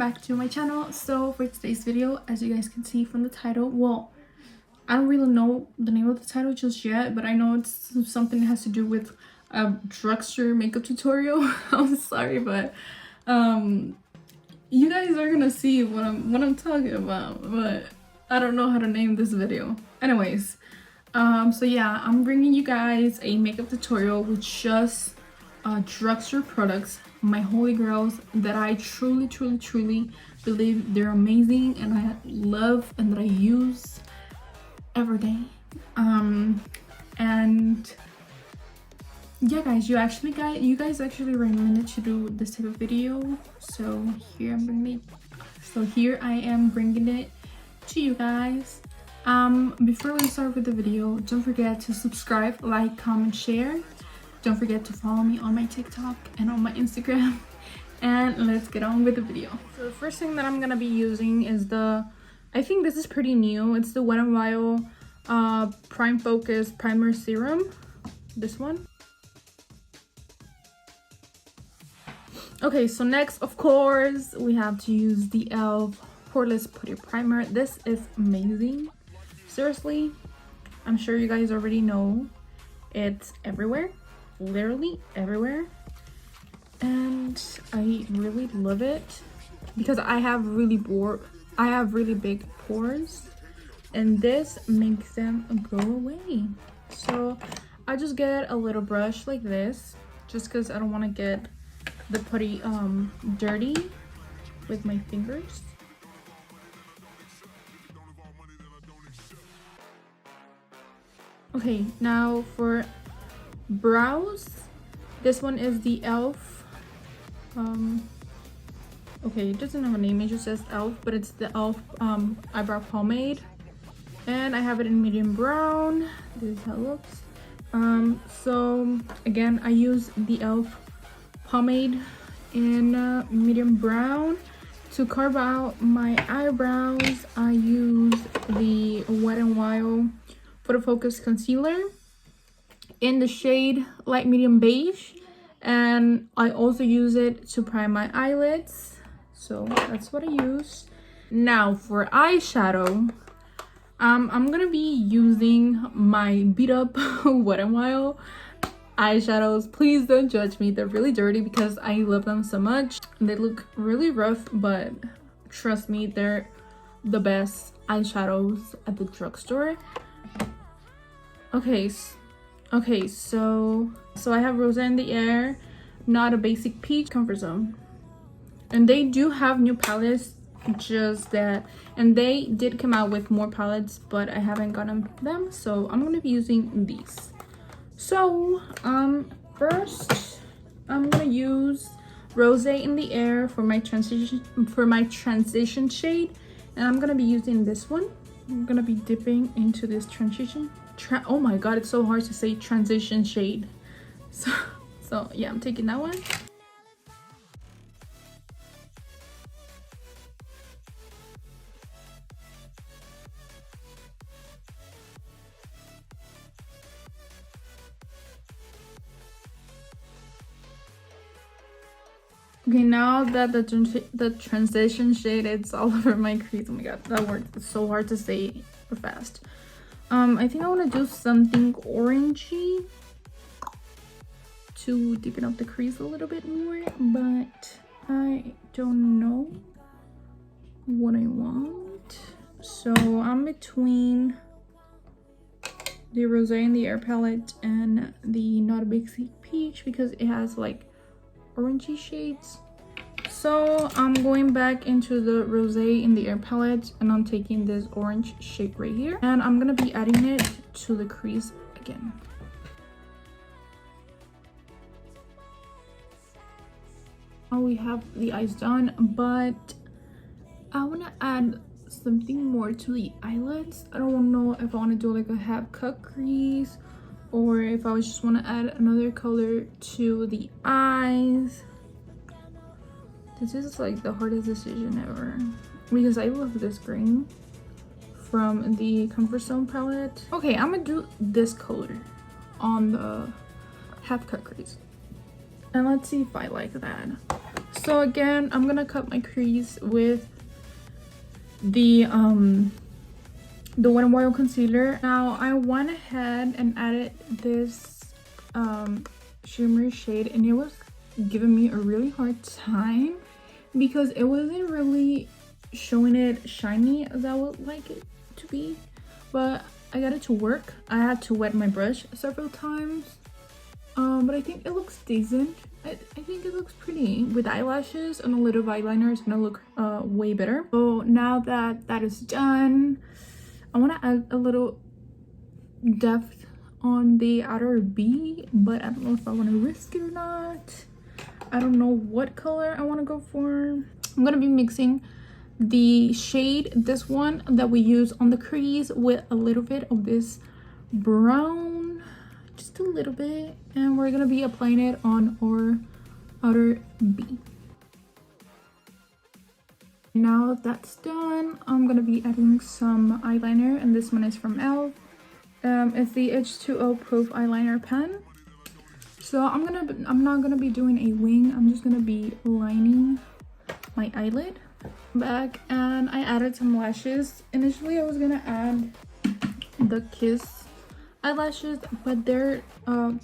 back to my channel. So for today's video, as you guys can see from the title, well, I don't really know the name of the title just yet, but I know it's something that has to do with a drugstore makeup tutorial. I'm sorry, but you guys are gonna see what I'm talking about, but I don't know how to name this video. Anyways, so yeah, I'm bringing you guys a makeup tutorial with just drugstore products, my holy grails that I truly believe they're amazing and I love and that I use every day. And yeah, guys, you guys actually recommended to do this type of video, so here I am bringing it to you guys. Before we start with the video, don't forget to subscribe, like, comment, share. Don't forget to follow me on my TikTok and on my Instagram. And let's get on with the video. So the first thing that I'm gonna be using is I think this is pretty new. It's the Wet n Wild Prime Focus Primer Serum. This one. Okay, so next, of course, we have to use the e.l.f. Poreless Putty Primer. This is amazing. Seriously, I'm sure you guys already know it's everywhere. Literally everywhere, and I really love it because I have really big pores, and this makes them go away. So I just get a little brush like this just because I don't want to get the putty dirty with my fingers. Okay, now for brows, this one is the e.l.f. Okay, it doesn't have a name, it just says e.l.f., but it's the e.l.f. Eyebrow Pomade, and I have it in medium brown. This is how it looks. So again, I use the e.l.f. pomade in medium brown. To carve out my eyebrows, I use the Wet n Wild Photofocus concealer in the shade light medium beige, and I also use it to prime my eyelids. So that's what I use. Now for eyeshadow, I'm gonna be using my beat up Wet n Wild eyeshadows. Please don't judge me, they're really dirty because I love them so much. They look really rough, but trust me, they're the best eyeshadows at the drugstore. Okay, so I have Rose in the Air, Not a Basic Peach, Comfort Zone. And they do have new palettes, just that, and they did come out with more palettes, but I haven't gotten them, so I'm gonna be using these. So first I'm gonna use Rose in the Air for my transition shade, and I'm gonna be using this one. I'm gonna be dipping into this oh my god, it's so hard to say transition shade. So yeah, I'm taking that one. Okay, now that the transition shade, it's all over my crease. Oh my god, that word is so hard to say fast. I think I want to do something orangey to deepen up the crease a little bit more, but I don't know what I want. So I'm between the Rose in the Air palette and the Not a Basic Peach because it has like orangey shades. So I'm going back into the Rose in the Air palette, and I'm taking this orange shade right here, and I'm gonna be adding it to the crease again. Now we have the eyes done, but I want to add something more to the eyelids. I don't know if I want to do like a half cut crease, or if I just want to add another color to the eyes. This is like the hardest decision ever because I love this green from the Comfort Zone palette. Okay, I'm gonna do this color on the half cut crease, and let's see if I like that. So again, I'm gonna cut my crease with the Wet n Wild concealer. Now I went ahead and added this shimmer shade, and it was giving me a really hard time because it wasn't really showing it shiny as I would like it to be, but I got it to work. I had to wet my brush several times, but I think it looks decent. I think it looks pretty. With eyelashes and a little eyeliner, it's gonna look way better. So now that that is done, I want to add a little depth on the outer B, but I don't know if I want to risk it or not. I don't know what color I want to go for. I'm gonna be mixing the shade, this one that we use on the crease, with a little bit of this brown, just a little bit, and we're gonna be applying it on our outer B. Now that that's done, I'm gonna be adding some eyeliner, and this one is from e.l.f. It's the H2O proof eyeliner pen. So I'm not gonna be doing a wing. I'm just gonna be lining my eyelid back, and I added some lashes. Initially I was gonna add the Kiss eyelashes, but they're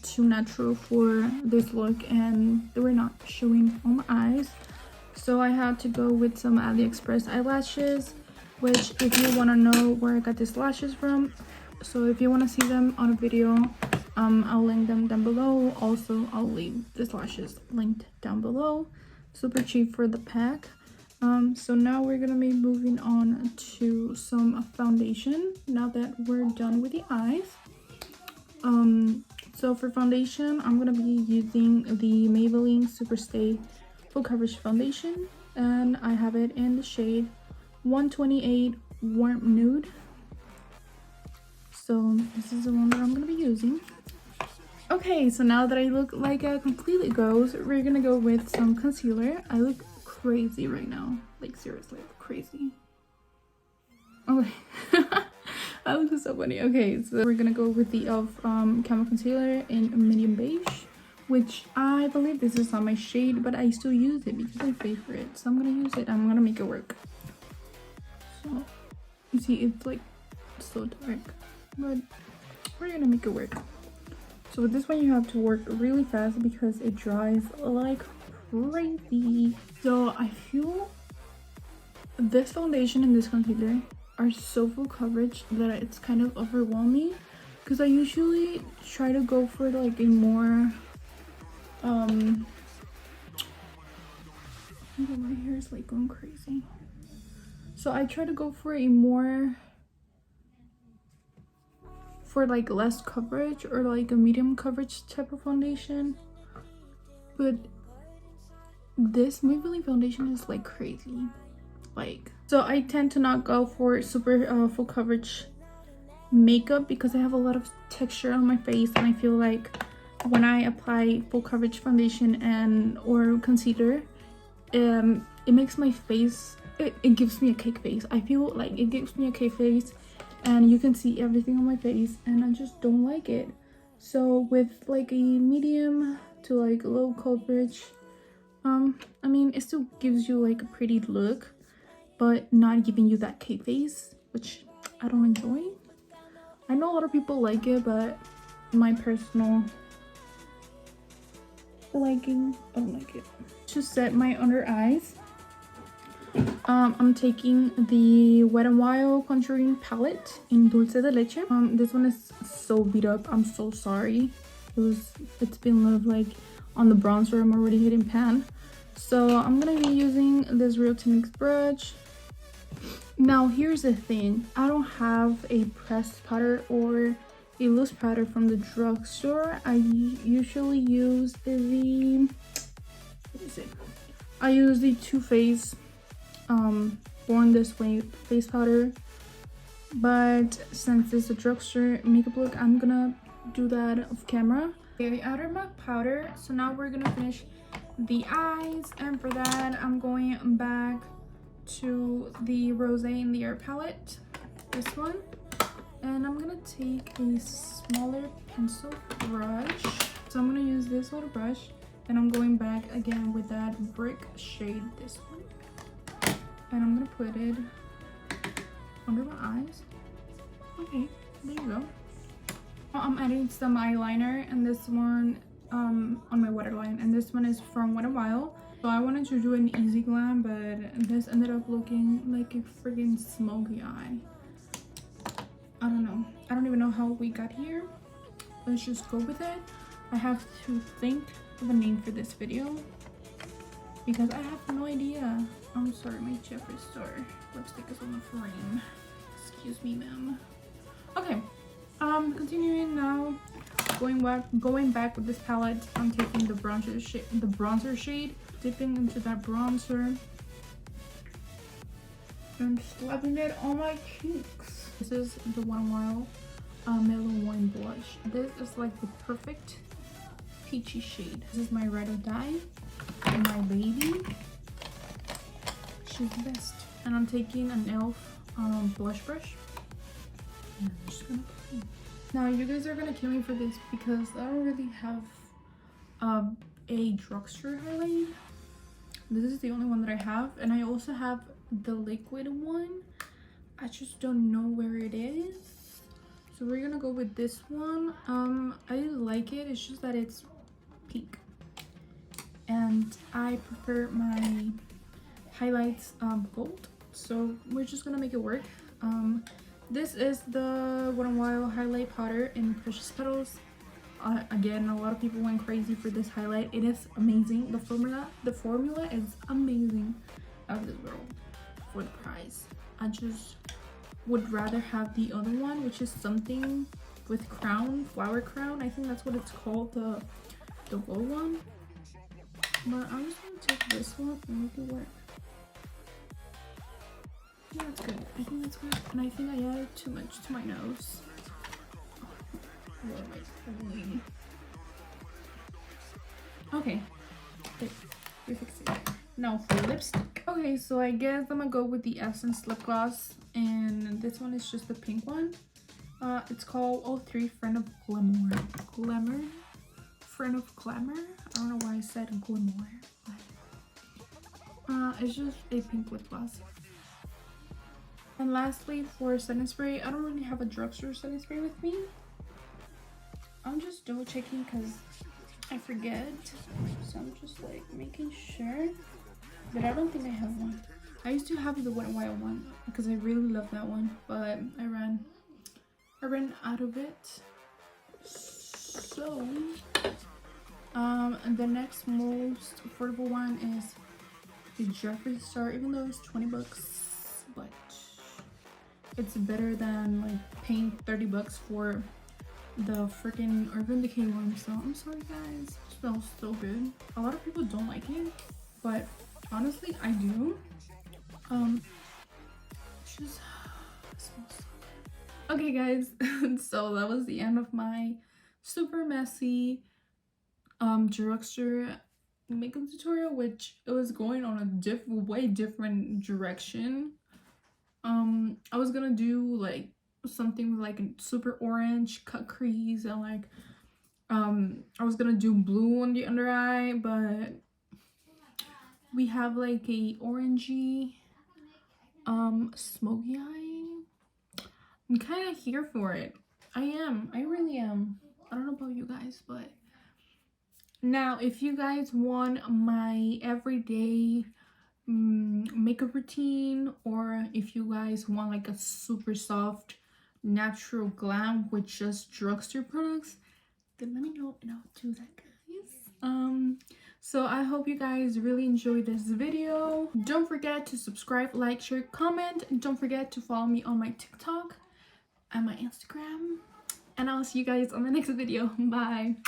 too natural for this look and they were not showing on my eyes, so I had to go with some AliExpress eyelashes, which if you want to know where I got these lashes from, so if you want to see them on a video, I'll link them down below. Also, I'll leave these lashes linked down below. Super cheap for the pack. So now we're gonna be moving on to some foundation now that we're done with the eyes. So for foundation, I'm gonna be using the Maybelline Superstay Full Coverage Foundation, and I have it in the shade 128 Warm Nude. So this is the one that I'm gonna be using. Okay, so now that I look like a completely ghost, we're gonna go with some concealer. I look crazy right now, like seriously crazy. Okay. That looks so funny. Okay, so we're gonna go with the e.l.f. Camo concealer in medium beige, which I believe this is not my shade, but I still use it because I pay for it, so I'm gonna use it. I'm gonna make it work. So you see, it's like so dark, but we're gonna make it work. So with this one, you have to work really fast because it dries like crazy. So I feel this foundation and this concealer are so full coverage that it's kind of overwhelming, because I usually try to go for like a more my hair is like going crazy. So I try to go for a more, for like less coverage or like a medium coverage type of foundation, but this Maybelline foundation is like crazy. Like, so I tend to not go for super full coverage makeup because I have a lot of texture on my face, and I feel like when I apply full coverage foundation and or concealer, it makes my face, it gives me a cake face. I feel like it gives me a cake face, and you can see everything on my face, and I just don't like it. So with like a medium to like low coverage, I mean, it still gives you like a pretty look, but not giving you that cake face, which I don't enjoy. I know a lot of people like it, but my personal liking, I don't like it. To set my under eyes, I'm taking the Wet n Wild contouring palette in Dulce de Leche. This one is so beat up. I'm so sorry. It's been a lot of like on the bronzer. I'm already hitting pan. So I'm gonna be using this Real Techniques brush. Now here's the thing, I don't have a pressed powder or a loose powder from the drugstore. I usually use the, what is it? I use the Too Faced Born This Way face powder, but since it's a drugstore makeup look, I'm gonna do that off camera. Okay, I added my powder, so now we're gonna finish the eyes, and for that I'm going back to the Rose in the Air palette, this one, and I'm gonna take a smaller pencil brush. So I'm gonna use this little brush Then I'm going back again with that brick shade, this one. And I'm gonna put it under my eyes. Okay, there you go. I'm adding some eyeliner, and this one on my waterline, and this one is from Wet n Wild. So I wanted to do an easy glam, but this ended up looking like a freaking smoky eye. I don't know. I don't even know how we got here. Let's just go with it. I have to think of a name for this video because I have no idea. I'm sorry, my Jeffree Star lipstick is on the frame. Excuse me, ma'am. Okay, continuing now. Going back with this palette, I'm taking the bronzer shade, dipping into that bronzer, and slapping it on my cheeks. This is the Wet n Wild Mellow Wine blush. This is like the perfect peachy shade. This is my ride or die, and my baby. She's the best. And I'm taking an e.l.f. Blush brush. And I'm just gonna put it. Now you guys are gonna kill me for this because I don't really have a drugstore highlight. This is the only one that I have, and I also have the liquid one. I just don't know where it is, so we're gonna go with this one. I like it, it's just that it's pink, and I prefer my highlights gold, so we're just gonna make it work. This is the Wet n Wild highlight powder in Precious Petals. Again, a lot of people went crazy for this highlight. It is amazing. The formula is amazing, out of this world for the price. I just would rather have the other one, which is something with crown, flower crown. I think that's what it's called, the gold one. But I'm just gonna take this one and make it work. Yeah, that's good. I think that's good. And I think I added too much to my nose. What am I doing? Okay. We fixed it. Now for lipstick. Okay, so I guess I'm gonna go with the Essence lip gloss, and this one is just the pink one. It's called 03 Friend of Glamour. Friend of Glamour? I don't know why I said glamour. It's just a pink lip gloss. And lastly, for setting spray, I don't really have a drugstore setting spray with me. I'm just double checking because I forget, so I'm just like making sure, but I don't think I have one. I used to have the Wet n Wild one because I really love that one, but I ran out of it. So the next most affordable one is the Jeffree Star, even though it's 20 bucks, but it's better than like paying 30 bucks for the freaking Urban Decay one. So I'm sorry guys, it smells so good. A lot of people don't like it, but honestly I do. It's just it smells so good. Okay guys, so that was the end of my super messy drugstore makeup tutorial, which it was going on a way different direction. I was gonna do like something with like a super orange cut crease, and like I was gonna do blue on the under eye, but we have like a orangey smoky eye. I'm kind of here for it. I really am. I don't know about you guys, but now if you guys want my everyday makeup routine, or if you guys want like a super soft natural glam with just drugstore products, then let me know and I'll do that, guys. So I hope you guys really enjoyed this video. Don't forget to subscribe, like, share, comment, and don't forget to follow me on my TikTok and my Instagram, and I'll see you guys on the next video. Bye.